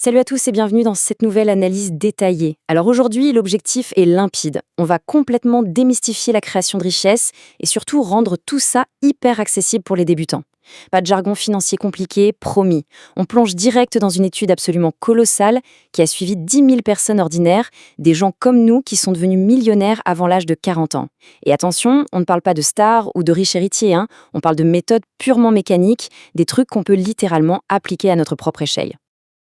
Salut à tous et bienvenue dans cette nouvelle analyse détaillée. Alors aujourd'hui, l'objectif est limpide. On va complètement démystifier la création de richesse et surtout rendre tout ça hyper accessible pour les débutants. Pas de jargon financier compliqué, promis. On plonge direct dans une étude absolument colossale qui a suivi 10 000 personnes ordinaires, des gens comme nous qui sont devenus millionnaires avant l'âge de 40 ans. Et attention, on ne parle pas de stars ou de riches héritiers, on parle de méthodes purement mécaniques, des trucs qu'on peut littéralement appliquer à notre propre échelle.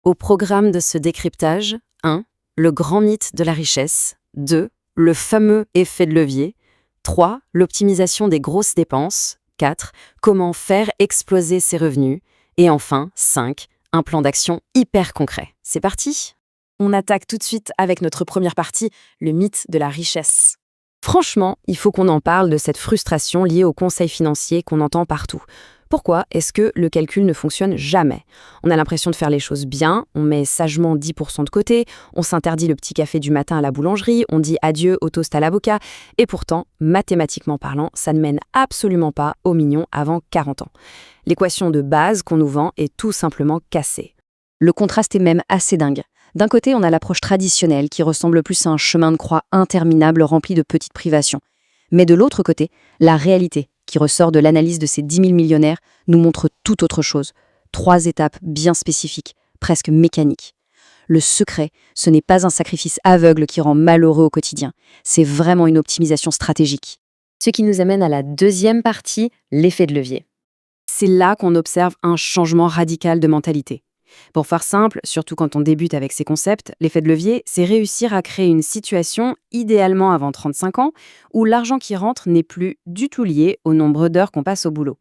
Au programme de ce décryptage, 1. Le grand mythe de la richesse. 2. Le fameux effet de levier. 3. L'optimisation des grosses dépenses. 4. Comment faire exploser ses revenus. Et enfin, 5. Un plan d'action hyper concret. C'est parti! On attaque tout de suite avec notre première partie, le mythe de la richesse. Franchement, il faut qu'on en parle de cette frustration liée aux conseils financiers qu'on entend partout. Pourquoi est-ce que le calcul ne fonctionne jamais? On a l'impression de faire les choses bien, on met sagement 10% de côté, on s'interdit le petit café du matin à la boulangerie, on dit adieu au toast à l'avocat, et pourtant, mathématiquement parlant, ça ne mène absolument pas au million avant 40 ans. L'équation de base qu'on nous vend est tout simplement cassée. Le contraste est même assez dingue. D'un côté, on a l'approche traditionnelle qui ressemble plus à un chemin de croix interminable rempli de petites privations. Mais de l'autre côté, la réalité, qui ressort de l'analyse de ces 10 000 millionnaires, nous montre tout autre chose. 3 étapes bien spécifiques, presque mécaniques. Le secret, ce n'est pas un sacrifice aveugle qui rend malheureux au quotidien. C'est vraiment une optimisation stratégique. Ce qui nous amène à la deuxième partie, l'effet de levier. C'est là qu'on observe un changement radical de mentalité. Pour faire simple, surtout quand on débute avec ces concepts, l'effet de levier, c'est réussir à créer une situation, idéalement avant 35 ans, où l'argent qui rentre n'est plus du tout lié au nombre d'heures qu'on passe au boulot.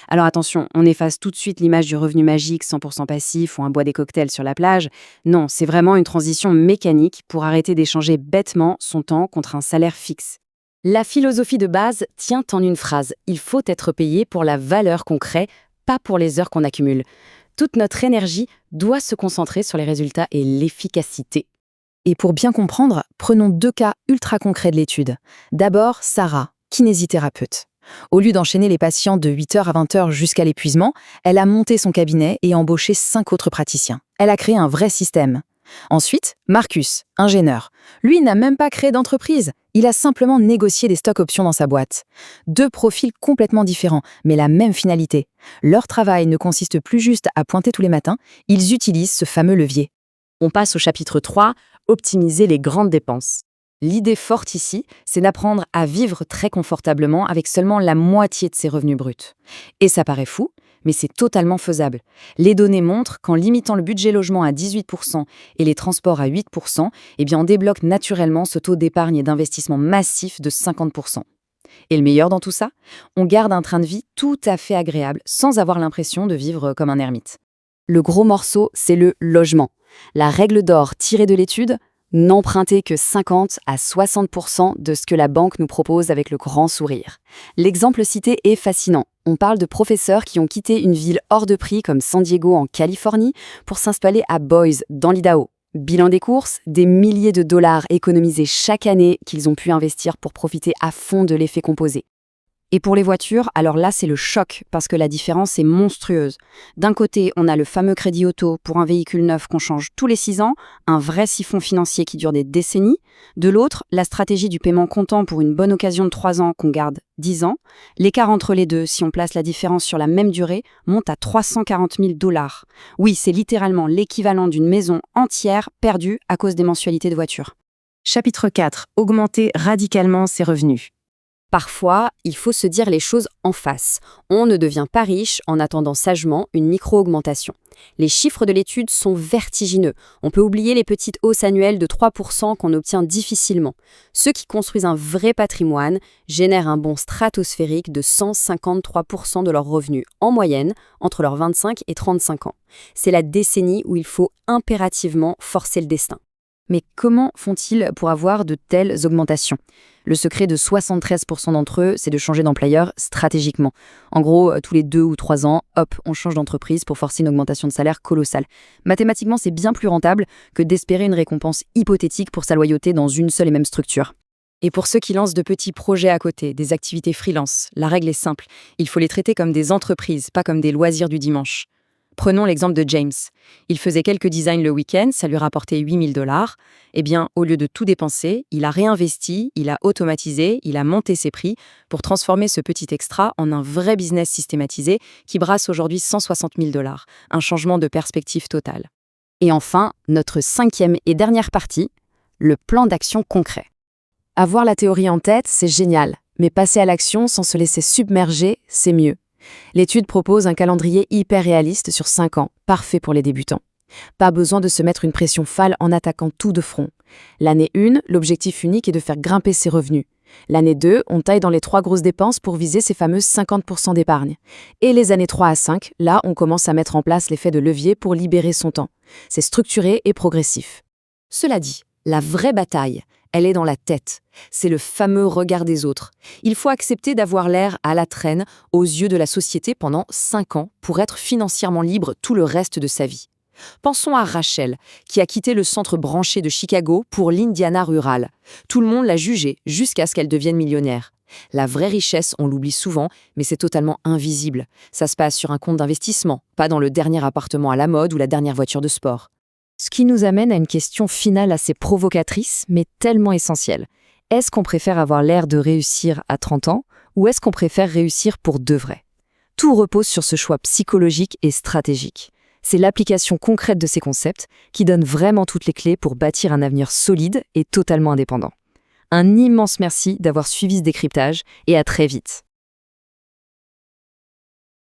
Alors attention, on efface tout de suite l'image du revenu magique 100% passif ou un bois des cocktails sur la plage. Non, c'est vraiment une transition mécanique pour arrêter d'échanger bêtement son temps contre un salaire fixe. La philosophie de base tient en une phrase. Il faut être payé pour la valeur qu'on crée, pas pour les heures qu'on accumule. Toute notre énergie doit se concentrer sur les résultats et l'efficacité. Et pour bien comprendre, prenons 2 cas ultra concrets de l'étude. D'abord, Sarah, kinésithérapeute. Au lieu d'enchaîner les patients de 8h à 20h jusqu'à l'épuisement, elle a monté son cabinet et embauché 5 autres praticiens. Elle a créé un vrai système. Ensuite, Marcus, ingénieur. Lui n'a même pas créé d'entreprise. Il a simplement négocié des stocks options dans sa boîte. 2 profils complètement différents, mais la même finalité. Leur travail ne consiste plus juste à pointer tous les matins, ils utilisent ce fameux levier. On passe au chapitre 3, optimiser les grandes dépenses. L'idée forte ici, c'est d'apprendre à vivre très confortablement avec seulement la moitié de ses revenus bruts. Et ça paraît fou, mais c'est totalement faisable. Les données montrent qu'en limitant le budget logement à 18% et les transports à 8%, on débloque naturellement ce taux d'épargne et d'investissement massif de 50%. Et le meilleur dans tout ça, on garde un train de vie tout à fait agréable sans avoir l'impression de vivre comme un ermite. Le gros morceau, c'est le logement. La règle d'or tirée de l'étude, n'emprunter que 50 à 60% de ce que la banque nous propose avec le grand sourire. L'exemple cité est fascinant. On parle de professeurs qui ont quitté une ville hors de prix comme San Diego en Californie pour s'installer à Boise, dans l'Idaho. Bilan des courses, des milliers de dollars économisés chaque année qu'ils ont pu investir pour profiter à fond de l'effet composé. Et pour les voitures, alors là, c'est le choc, parce que la différence est monstrueuse. D'un côté, on a le fameux crédit auto pour un véhicule neuf qu'on change tous les 6 ans, un vrai siphon financier qui dure des décennies. De l'autre, la stratégie du paiement comptant pour une bonne occasion de 3 ans qu'on garde 10 ans. L'écart entre les deux, si on place la différence sur la même durée, monte à 340 000 $. Oui, c'est littéralement l'équivalent d'une maison entière perdue à cause des mensualités de voiture. Chapitre 4. Augmenter radicalement ses revenus. Parfois, il faut se dire les choses en face. On ne devient pas riche en attendant sagement une micro-augmentation. Les chiffres de l'étude sont vertigineux. On peut oublier les petites hausses annuelles de 3% qu'on obtient difficilement. Ceux qui construisent un vrai patrimoine génèrent un bond stratosphérique de 153% de leurs revenus en moyenne entre leurs 25 et 35 ans. C'est la décennie où il faut impérativement forcer le destin. Mais comment font-ils pour avoir de telles augmentations? Le secret de 73% d'entre eux, c'est de changer d'employeur stratégiquement. En gros, tous les 2 ou 3 ans, hop, on change d'entreprise pour forcer une augmentation de salaire colossale. Mathématiquement, c'est bien plus rentable que d'espérer une récompense hypothétique pour sa loyauté dans une seule et même structure. Et pour ceux qui lancent de petits projets à côté, des activités freelance, la règle est simple. Il faut les traiter comme des entreprises, pas comme des loisirs du dimanche. Prenons l'exemple de James. Il faisait quelques designs le week-end, ça lui rapportait 8 000 $. Eh bien, au lieu de tout dépenser, il a réinvesti, il a automatisé, il a monté ses prix pour transformer ce petit extra en un vrai business systématisé qui brasse aujourd'hui 160 000 $. Un changement de perspective totale. Et enfin, notre 5e et dernière partie, le plan d'action concret. Avoir la théorie en tête, c'est génial, mais passer à l'action sans se laisser submerger, c'est mieux. L'étude propose un calendrier hyper réaliste sur 5 ans, parfait pour les débutants. Pas besoin de se mettre une pression folle en attaquant tout de front. L'année 1, l'objectif unique est de faire grimper ses revenus. L'année 2, on taille dans les 3 grosses dépenses pour viser ces fameuses 50% d'épargne. Et les années 3 à 5, là, on commence à mettre en place l'effet de levier pour libérer son temps. C'est structuré et progressif. Cela dit, la vraie bataille, elle est dans la tête. C'est le fameux regard des autres. Il faut accepter d'avoir l'air à la traîne aux yeux de la société pendant 5 ans pour être financièrement libre tout le reste de sa vie. Pensons à Rachel, qui a quitté le centre branché de Chicago pour l'Indiana rural. Tout le monde l'a jugée jusqu'à ce qu'elle devienne millionnaire. La vraie richesse, on l'oublie souvent, mais c'est totalement invisible. Ça se passe sur un compte d'investissement, pas dans le dernier appartement à la mode ou la dernière voiture de sport. Ce qui nous amène à une question finale assez provocatrice, mais tellement essentielle. Est-ce qu'on préfère avoir l'air de réussir à 30 ans ou est-ce qu'on préfère réussir pour de vrai? Tout repose sur ce choix psychologique et stratégique. C'est l'application concrète de ces concepts qui donne vraiment toutes les clés pour bâtir un avenir solide et totalement indépendant. Un immense merci d'avoir suivi ce décryptage et à très vite.